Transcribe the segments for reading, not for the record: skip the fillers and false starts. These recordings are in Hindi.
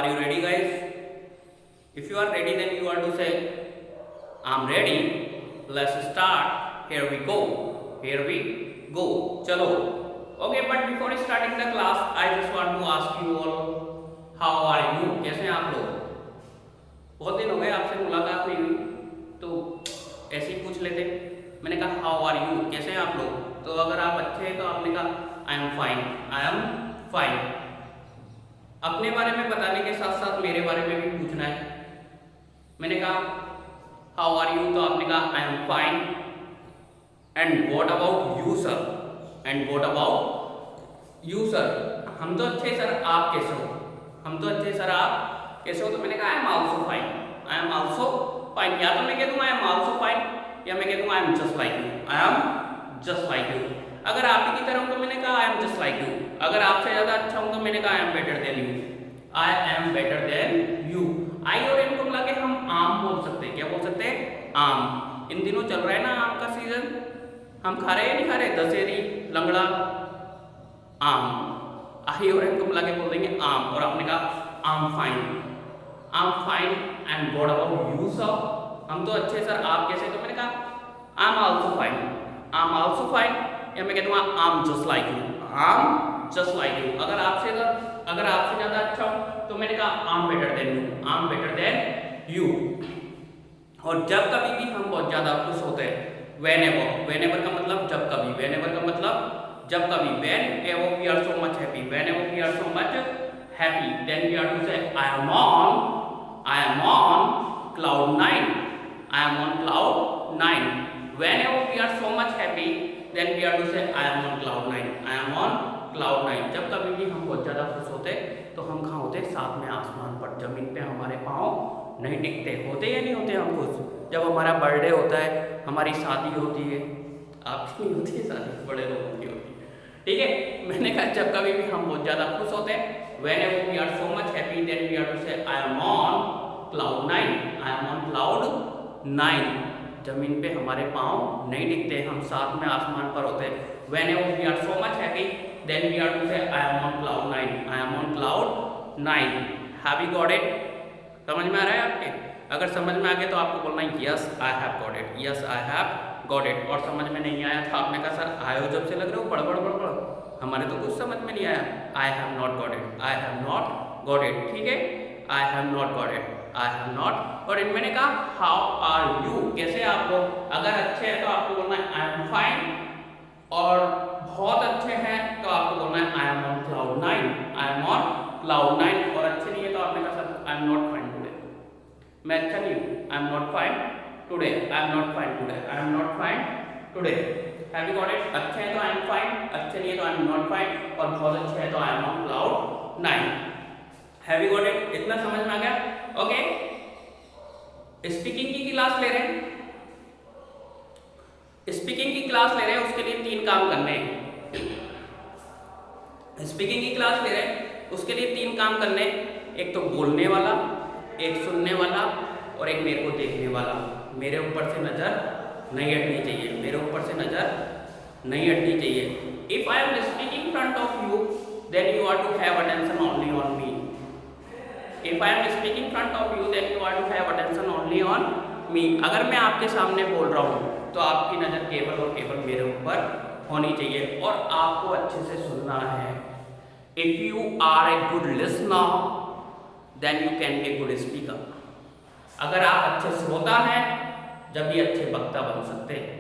Are you ready, guys? If you are ready, then you are to say, I'm ready. Let's start. Here we go. Here we go. Chalo. Okay, but before starting the class, I just want to ask you all, how are you? कैसे हैं आप लोग? बहुत दिन हो गए आपसे मुलाकात नहीं हुई, तो ऐसे ही पूछ लेते। मैंने कहा हाउ आर यू, कैसे हैं आप लोग? तो अगर आप अच्छे हैं तो आपने कहा I am fine, I am fine. अपने बारे में बताने के साथ साथ मेरे बारे में भी पूछना है। मैंने कहा हाउ आर यू, तो आपने कहा I am fine. And what about you sir? And what about you sir? हम तो अच्छे सर, आप कैसे हो? हम तो अच्छे सर, आप कैसे हो? तो मैंने कहा I am also fine, I am also fine. या तो मैं कह दूंगा आई एम आल्सो फाइन, या मैं कह दूंगा I am just like you, I am just like you. अगर आप ही की तरह हूं तो मैंने कहा I am just like you. अगर आपसे ज्यादा अच्छा हूं तो मैंने कहा I am better than you, I am better than you. I और एम को मिला के हम आम बोल सकते हैं। क्या बोल सकते हैं? आम। इन दिनों चल रहा है ना आम का सीजन, हम खा रहे हैं नहीं खा रहे? दशहरी, लंगड़ा, आम। आई और एम को मिला के बोल देंगे आम। और आपने कहा आम फाइन, आम fine. And what about you sir? हम तो अच्छे सर, आप कैसे? तो मैंने कहा I am also fine, I am also fine. या मैं कह दूंगा I am just like you, I am just like you. अगर आपसे ज्यादा अच्छा हूं तो मैंने कहा I am better than you, I am better than you. और जब कभी भी हम बहुत ज्यादा खुश होते हैं, whenever का मतलब जब कभी, whenever का मतलब जब कभी, whenever we are so much happy, whenever we are so much happy, then we are to say I am on cloud 9, I am on cloud 9. Whenever we are so much happy, then we are to say I am on cloud 9, I am on cloud 9. जब कभी भी हम बहुत ज़्यादा खुश होते तो हम कहाँ होते? साथ में आसमान पर, जमीन पे हमारे पाँव नहीं टिकते। होते या नहीं होते हम खुश? जब हमारा बर्थडे होता है, हमारी शादी होती है, आपकी नहीं होती है शादी, बड़े लोगों की होती है, ठीक है। मैंने कहा जब कभी भी हम बहुत ज़्यादा खुश होते हैं, whenever we are so much happy, then we are to say I am on cloud 9, I am on cloud 9. जमीन पे हमारे पाँव नहीं टिकते, हम साथ में आसमान पर होते हैं। Whenever we are so much happy, then we are to say I am on cloud 9, I am on cloud 9. Have you got it? समझ में आ रहा है आपके? अगर समझ में आ गया तो आपको बोलना है yes I have got it, yes I have got it. और समझ में नहीं आया था, आपने कहा सर आयो जब से लग रहे हो बड़, हमारे तो कुछ समझ में नहीं आया। I have not got it, I have not got it, ठीक है। I have not got it, I have not got it. मैंने कहा हाउ आर यू, कैसे आप लोग? अगर अच्छे हैं तो आपको बोलना है आई एम फाइन, और बहुत अच्छे हैं तो आपको बोलना है I am on cloud 9, I am on cloud 9। और अच्छे नहीं है तो आपने कहा sir I am not fine today, मैं अच्छा नहीं हूँ, I am not fine today, I am not fine today, I am not fine today. Have you got it? अच्छे हैं तो आई एम फाइन, अच्छे नहीं है तो आई एम नॉट फाइन, और बहुत अच्छे हैं तो I am on cloud 9। Have you got it? इतना समझ में आ गया? ओके। स्पीकिंग की क्लास ले रहे हैं, स्पीकिंग की क्लास ले रहे हैं, उसके लिए 3 काम करने हैं। स्पीकिंग की क्लास ले रहे हैं, उसके लिए 3 काम करने हैं। एक तो बोलने वाला, एक सुनने वाला, और एक मेरे को देखने वाला। मेरे ऊपर से नजर नहीं हटनी चाहिए, मेरे ऊपर से नजर नहीं हटनी चाहिए। If I am speaking front of you, then you are to have attention only on me. If I am speaking front of you, then you are to have attention only on me. अगर मैं आपके सामने बोल रहा हूँ तो आपकी नजर केवल और केवल मेरे ऊपर होनी चाहिए, और आपको अच्छे से सुनना है। If you are a good listener, then you can be a good speaker. अगर आप अच्छे श्रोता हैं, जब भी अच्छे वक्ता बन सकते हैं।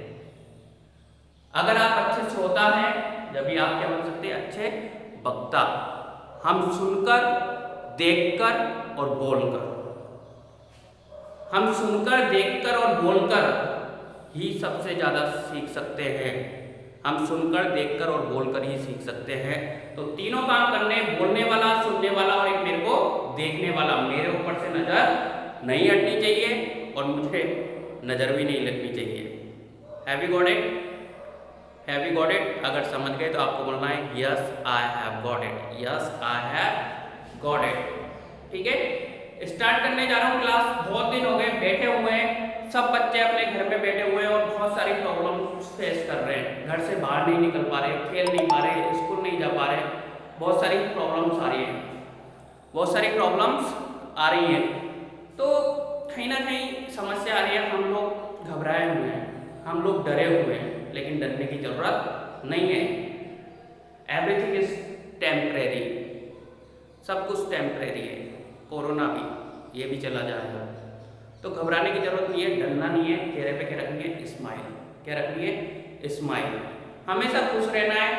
अगर आप अच्छे श्रोता हैं, जब भी आप क्या बन सकते हैं? अच्छे वक्ता। हम सुनकर, देखकर और बोलकर, हम सुनकर, देखकर और बोलकर ही सबसे ज़्यादा सीख सकते हैं। हम सुनकर, देखकर और बोलकर ही सीख सकते हैं। तो तीनों काम करने, बोलने वाला, सुनने वाला और एक मेरे को देखने वाला। मेरे ऊपर से नजर नहीं हटनी चाहिए और मुझे नजर भी नहीं लगनी चाहिए। Have you got it? Have you got it? अगर समझ गए तो आपको बोलना है yes I have got it, yes I have got it, ठीक है। स्टार्ट करने जा रहा हूँ क्लास। बहुत दिन हो गए बैठे हुए हैं, सब बच्चे अपने घर में बैठे हुए हैं और बहुत सारी प्रॉब्लम फेस कर रहे हैं। घर से बाहर नहीं निकल पा रहे, खेल नहीं पा रहे, स्कूल नहीं जा पा रहे, बहुत सारी प्रॉब्लम्स आ रही हैं। बहुत सारी प्रॉब्लम्स आ रही हैं। तो कहीं ना कहीं समस्या आ रही है, हम लोग घबराए हुए हैं, हम लोग डरे हुए हैं, लेकिन डरने की ज़रूरत नहीं है। एवरीथिंग इज टेम्परेरी, सब कुछ टेम्परेरी है। कोरोना भी, ये भी चला जाएगा, तो घबराने की ज़रूरत नहीं है, डरना नहीं है। चेहरे पे क्या रखनी है? स्माइल। क्या रखनी है? स्माइल। हमेशा खुश रहना है,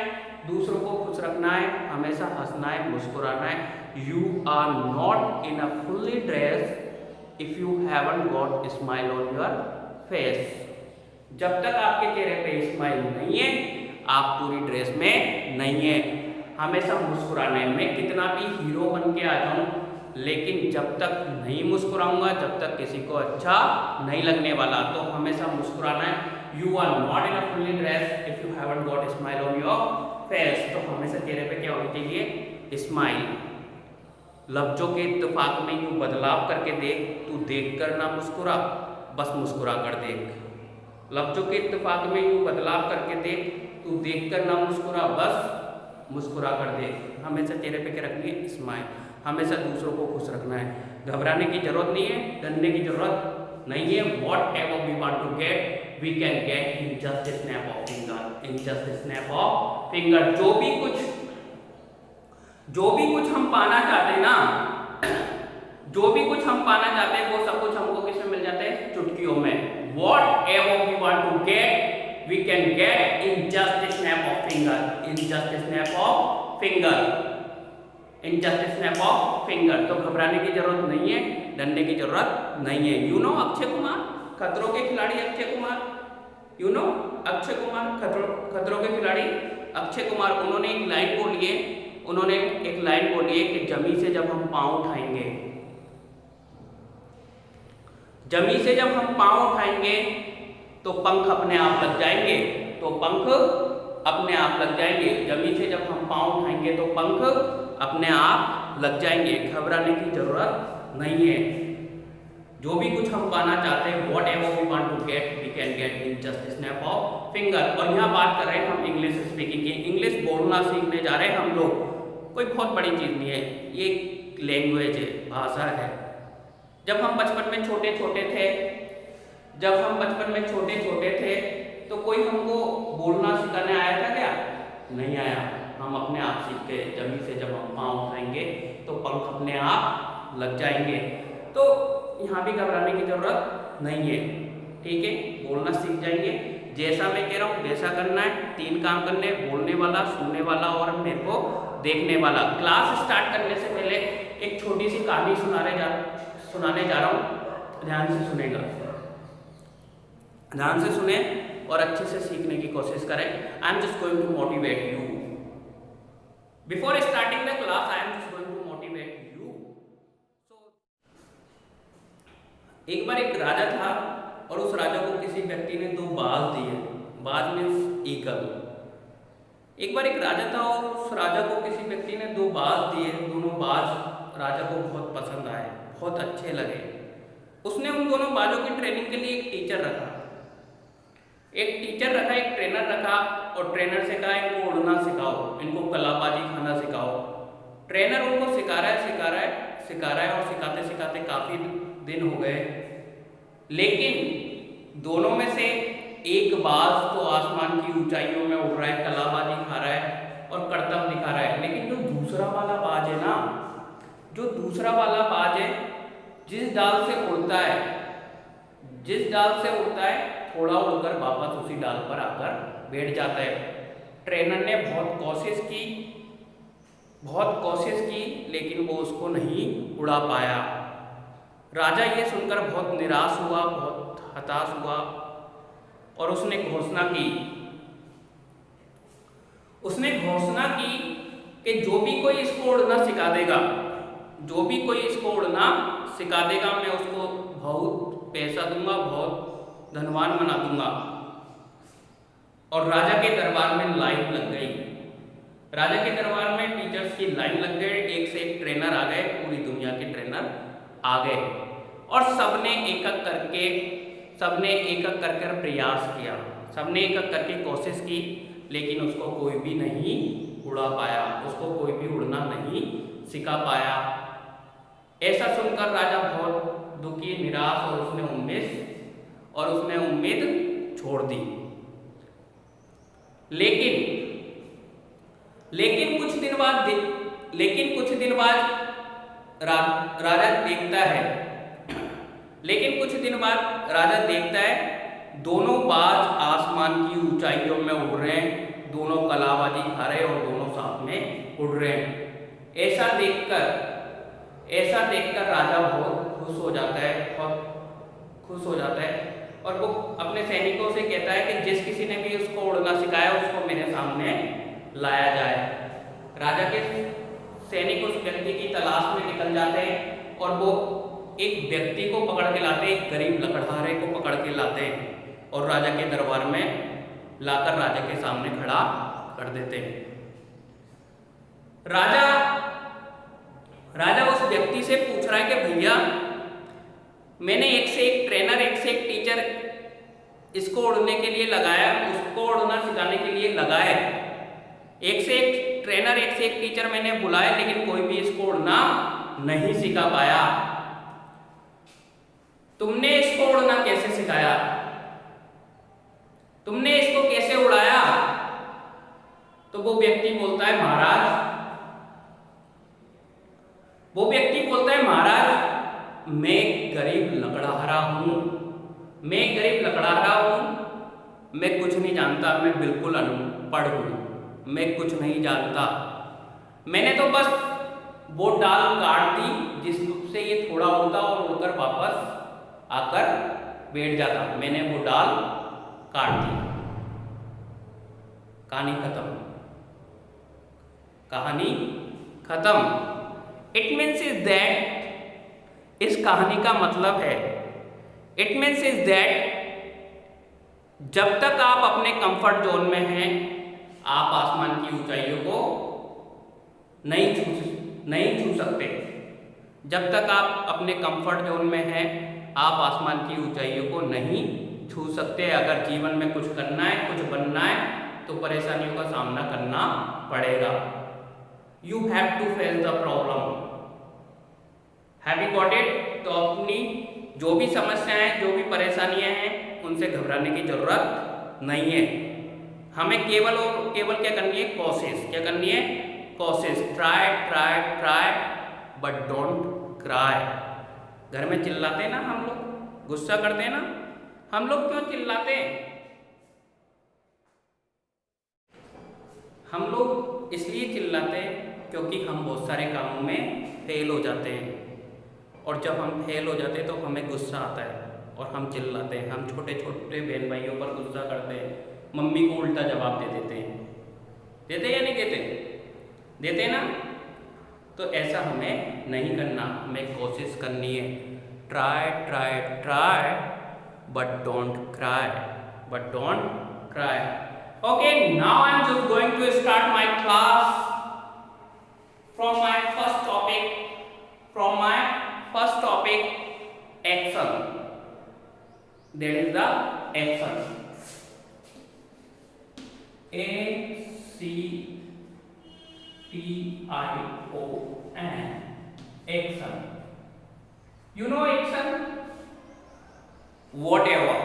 दूसरों को खुश रखना है, हमेशा हंसना है, मुस्कुराना है। You are not in a fully dress if you haven't got smile on your face. जब तक आपके चेहरे पे स्माइल नहीं है, आप पूरी ड्रेस में नहीं है। हमेशा मुस्कुराना है। मैं कितना भी हीरो बन के आ जाऊं, लेकिन जब तक नहीं मुस्कुराऊंगा, जब तक किसी को अच्छा नहीं लगने वाला, तो हमेशा मुस्कुराना है। You are not in a fully dress if you haven't got smile on your face. तो हमेशा चेहरे पे क्या होनी चाहिए? स्माइल। लफ्जों के इत्तेफाक में यूं बदलाव करके देख, तू देख कर ना मुस्कुरा, बस मुस्कुरा कर देख। लफ्जों के इत्तेफाक में यूं बदलाव करके देख, तू देख कर ना मुस्कुरा, बस मुस्कुरा कर देख। हमेशा चेहरे पे क्या रखनी है? स्माइल। हमेशा दूसरों को खुश रखना है। घबराने की जरूरत नहीं है, डरने की जरूरत नहीं है। Whatever we want to get, we can get in just a snap of finger. In just a snap of finger. जो भी कुछ हम पाना चाहते हैं ना, जो भी कुछ हम पाना चाहते हैं, वो सब कुछ हमको किसमें मिल जाता है? चुटकियों में। Whatever we want to get, we can get in just a snap of finger. In just a snap of finger. In just a snap of finger. तो घबराने की जरूरत नहीं है, डरने की जरूरत नहीं है। यू नो अक्षय कुमार, खतरों के खिलाड़ी अक्षय कुमार। यू नो अक्षय कुमार, खतरों के खिलाड़ी अक्षय कुमार। उन्होंने एक लाइन बोली है, उन्होंने एक लाइन बोली है कि जमी से जब हम पांव उठाएंगे, जमी से जब हम पांव उठाएंगे तो पंख अपने आप लग जाएंगे। तो पंख अपने आप लग जाएंगे। जमी से जब हम पांव उठाएंगे तो पंख अपने आप लग जाएंगे। घबराने की जरूरत नहीं है। जो भी कुछ हम पाना चाहते हैं, whatever we want to get, we can get in just snap of finger. और यहाँ बात कर रहे हैं हम इंग्लिश स्पीकिंग की। इंग्लिश बोलना सीखने जा रहे हैं हम लोग। कोई बहुत बड़ी चीज़ नहीं है, ये लैंग्वेज है, भाषा है। जब हम बचपन में छोटे छोटे थे, तो कोई हमको बोलना सिखाने आया था क्या? नहीं आया। हम अपने आप सीख के, जमी से जब हम पाँव उठाएंगे तो पंख अपने आप लग जाएंगे। तो यहाँ भी घबराने की जरूरत नहीं है, ठीक है। बोलना सीख जाएंगे। जैसा मैं कह रहा हूँ वैसा करना है। 3 काम करने, बोलने वाला, सुनने वाला और मेरे को देखने वाला। क्लास स्टार्ट करने से पहले एक छोटी सी कहानी सुनाने जा रहा हूँ। ध्यान से सुनेगा, ध्यान से सुने और अच्छे से सीखने की कोशिश करें। I am just going to motivate you. Before starting the class I am just going to motivate you. एक बार एक राजा था और उस राजा को किसी व्यक्ति ने 2 बाज दिए। बाज मीन्स ईगल। एक बार एक राजा था और उस राजा को किसी व्यक्ति ने 2 बाज दिए। दोनों बाज राजा को बहुत पसंद आए, बहुत अच्छे लगे। उसने उन दोनों बाजों की ट्रेनिंग के लिए एक टीचर रखा, एक ट्रेनर रखा और ट्रेनर से कहा इनको उड़ना सिखाओ, इनको कलाबाजी खाना सिखाओ। ट्रेनर उनको सिखा रहा है और सिखाते सिखाते काफ़ी दिन हो गए। लेकिन दोनों में से एक बाज तो आसमान की ऊंचाइयों में उड़ रहा है, कलाबाजी खा रहा है और करतब दिखा रहा है। लेकिन जो दूसरा वाला बाज है ना, जो दूसरा वाला बाज है, जिस डाल से उड़ता है थोड़ा उड़कर वापस उसी डाल पर आकर बैठ जाता है। ट्रेनर ने बहुत कोशिश की लेकिन वो उसको नहीं उड़ा पाया। राजा ये सुनकर बहुत निराश हुआ, बहुत हताश हुआ और उसने घोषणा की कि जो भी कोई इसको उड़ना सिखा देगा, मैं उसको बहुत पैसा दूंगा, बहुत धनवान बना दूंगा। और राजा के दरबार में लाइन लग गई। राजा के दरबार में टीचर्स की लाइन लग गई। एक से एक ट्रेनर आ गए, पूरी दुनिया के ट्रेनर आ गए और सबने एक एक कर प्रयास किया, सबने एक करके कोशिश की, लेकिन उसको कोई भी नहीं उड़ा पाया, उसको कोई भी उड़ना नहीं सिखा पाया। ऐसा सुनकर राजा बहुत दुखी, निराश और उसने उम्मीद छोड़ दी। लेकिन लेकिन कुछ दिन बाद राजा देखता है दोनों बाज आसमान की ऊंचाइयों में उड़ रहे हैं, दोनों कलाबाजी खा रहे और दोनों साथ में उड़ रहे हैं। ऐसा देखकर राजा बहुत खुश हो जाता है और वो अपने सैनिकों से कहता है कि जिस किसी ने भी उसको उड़ना सिखाया उसको मेरे सामने लाया जाए। राजा के सैनिक उस व्यक्ति की तलाश में निकल जाते हैं और वो एक व्यक्ति को पकड़ के लाते हैं, एक गरीब लकड़हारे को पकड़ के लाते हैं और राजा के दरबार में लाकर राजा के सामने खड़ा कर देते हैं। राजा उस व्यक्ति से पूछ रहा है कि भैया, मैंने एक से एक ट्रेनर, एक से एक टीचर इसको उड़ने के लिए लगाया, उसको उड़ना सिखाने के लिए लगाए। एक से एक ट्रेनर, एक से एक टीचर मैंने बुलाए, लेकिन कोई भी इसको उड़ना नहीं सिखा पाया। तुमने इसको उड़ना कैसे सिखाया? तुमने इसको कैसे उड़ाया? तो वो व्यक्ति बोलता है महाराज, मैं एक गरीब लकड़हारा हूं, मैं कुछ नहीं जानता, मैं बिल्कुल अनपढ़ हूं, मैं कुछ नहीं जानता। मैंने तो बस वो डाल काट दी जिससे ये थोड़ा उड़ता और उड़कर वापस आकर बैठ जाता, मैंने वो डाल काट दी। कहानी खत्म। इट मीन्स इज दैट, इस कहानी का मतलब है, इट मीन्स इज दैट जब तक आप अपने कंफर्ट जोन में हैं, आप आसमान की ऊंचाइयों को नहीं छू सकते। जब तक आप अपने कंफर्ट जोन में हैं, आप आसमान की ऊंचाइयों को नहीं छू सकते। अगर जीवन में कुछ करना है, कुछ बनना है, तो परेशानियों का सामना करना पड़ेगा। You have to face the problem. Have you got it? तो अपनी जो भी समस्याएं, जो भी परेशानियां हैं, उनसे घबराने की जरूरत नहीं है। हमें केवल क्या करनी है? कोशिश। Try but don't cry. घर में चिल्लाते हैं ना हम लोग, गुस्सा करते हैं ना हम लोग, क्यों चिल्लाते हैं? हम लोग इसलिए चिल्लाते हैं क्योंकि हम बहुत सारे कामों में फेल हो जाते हैं, और जब हम फेल हो जाते हैं तो हमें गुस्सा आता है और हम चिल्लाते हैं। हम छोटे छोटे बहन भाइयों पर गुस्सा करते हैं, मम्मी को उल्टा जवाब दे देते हैं। देते या नहीं देते? देते ना? तो ऐसा हमें नहीं करना, हमें कोशिश करनी है। Try but don't cry. Okay, now I am just going to start my class from my first topic, action. That is the action. ACTION. Action. You know action? Whatever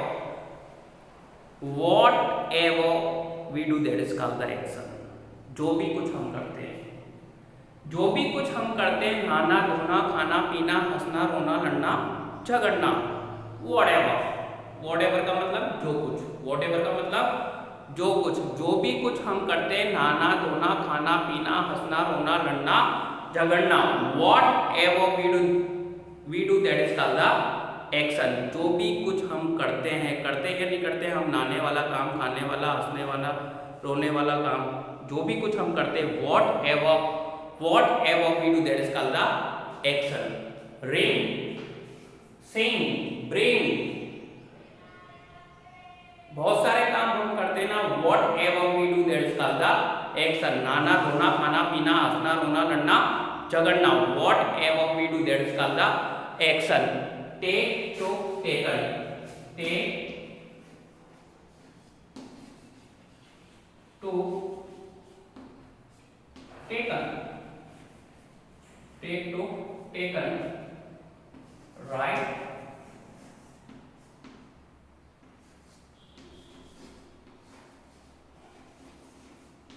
we do, that is called the action. जो भी कुछ हम करते हैं, नहाना धोना, खाना पीना, हंसना रोना, लड़ना झगड़ना, whatever का मतलब जो कुछ, जो भी कुछ हम करते हैं, नहाना धोना, खाना पीना, हंसना रोना, लड़ना झगड़ना, whatever we do, that is called the action. जो भी कुछ हम करते हैं या नहीं करते हैं, हम नहाने वाला काम, खाने वाला, हंसने वाला, रोने वाला काम, जो भी कुछ हम करते हैं, whatever we do, that is called the action. Ring, sing, bring, बहुत सारे काम हम करते हैं ना, whatever we do, that is called the action. नहाना धोना, खाना पीना, हंसना रोना, लड़ना झगड़ना, whatever we do, that is called the action. Take, took, taken. Take, took, taken. Take, took, taken, write,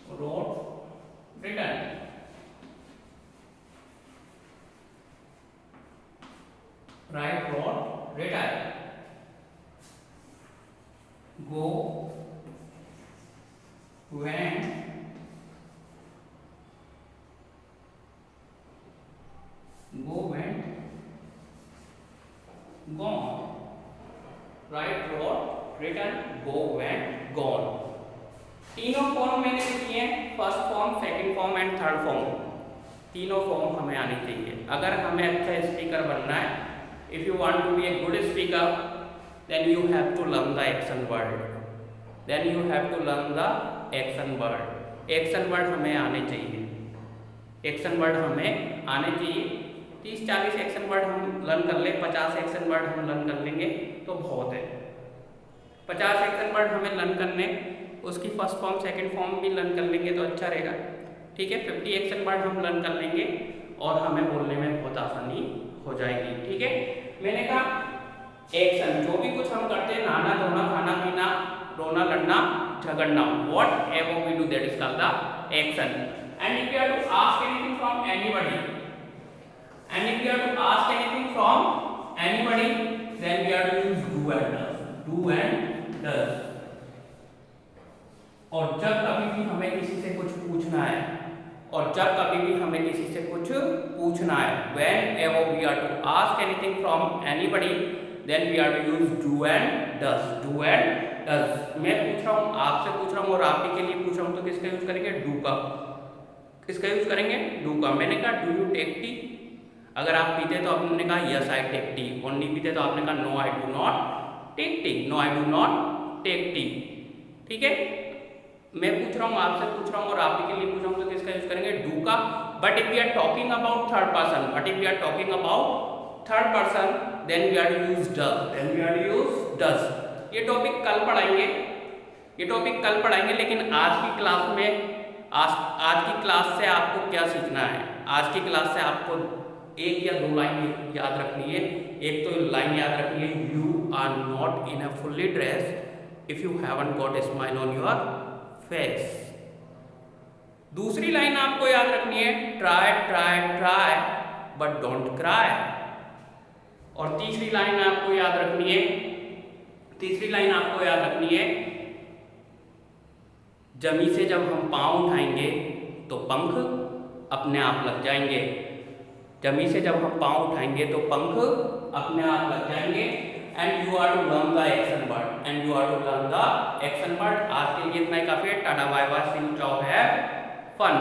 wrote, written. Write, wrote, written. Go, went, go, went, gone. Write, wrote, written, go, went, gone. तीनों फॉर्म मैंने लिखी हैं, first form, second form and third form. तीनों फॉर्म हमें आनी चाहिए अगर हमें अच्छा स्पीकर बनना है। If you want to be a good speaker then you have to learn the action word, then you have to learn the action word. Action word हमें आने चाहिए, एक्शन वर्ड हमें आने चाहिए। 30-40 एक्शन वर्ड हम लर्न कर ले, 50 एक्शन वर्ड हम लर्न कर लेंगे तो बहुत है। 50 एक्शन वर्ड हमें लर्न करने, उसकी फर्स्ट फॉर्म सेकंड फॉर्म भी लर्न कर लेंगे तो अच्छा रहेगा। ठीक है, 50 एक्शन वर्ड हम लर्न कर लेंगे और हमें बोलने में बहुत आसानी हो जाएगी। ठीक है, मैंने कहा एक्शन जो भी कुछ हम करते हैं, नहाना धोना खाना पीना रोना लड़ना झगड़ना, whatever we do that is called the action. And if you have to ask anything from anybody, and if you have to ask anything from anybody then we have to use do and does, do and does। और जब कभी भी हमें किसी से कुछ पूछना है, और जब कभी भी हमें किसी से कुछ पूछना है, whenever we are to ask anything from anybody then we are to use do and does, do and does। मैं पूछ रहा हूँ, आपसे पूछ रहा हूँ और आप ही के लिए पूछ रहा हूँ तो किसका यूज करेंगे? डू का। किसका यूज करेंगे? डू का। मैंने कहा डू यू टेक टी, अगर आप पीते तो आपने कहा यस आई टेक टी, और नहीं पीते तो आपने कहा no I do not take tea, no I do not take tea. ठीक है, मैं पूछ रहा हूँ, आपसे पूछ रहा हूँ और आप ही के लिए पूछ रहा हूँ तो किसका यूज करेंगे? डू का। But if we are talking about third person, but if we are talking about third person then we are to use does, then we are to use does. ये टॉपिक कल पढ़ाएंगे, ये टॉपिक कल पढ़ाएंगे, लेकिन आज की क्लास में आज की क्लास से आपको क्या सीखना है? आज की क्लास से आपको एक या दो लाइन याद रखनी है। एक तो लाइन याद रखनी है, you are not in a fully dress if you haven't got a smile on your face. दूसरी लाइन आपको याद रखनी है, try try try but don't cry. और तीसरी लाइन आपको याद रखनी है, तीसरी लाइन आपको याद रखनी है, जमी से जब हम पांव उठाएंगे तो पंख अपने आप लग जाएंगे। जमी से जब हम पांव उठाएंगे तो पंख अपने आप लग जाएंगे। And you are to learn the action word, and you are to learn the action word. आज के लिए इतना ही काफी है। Tata bye bye, see you, ciao, have fun.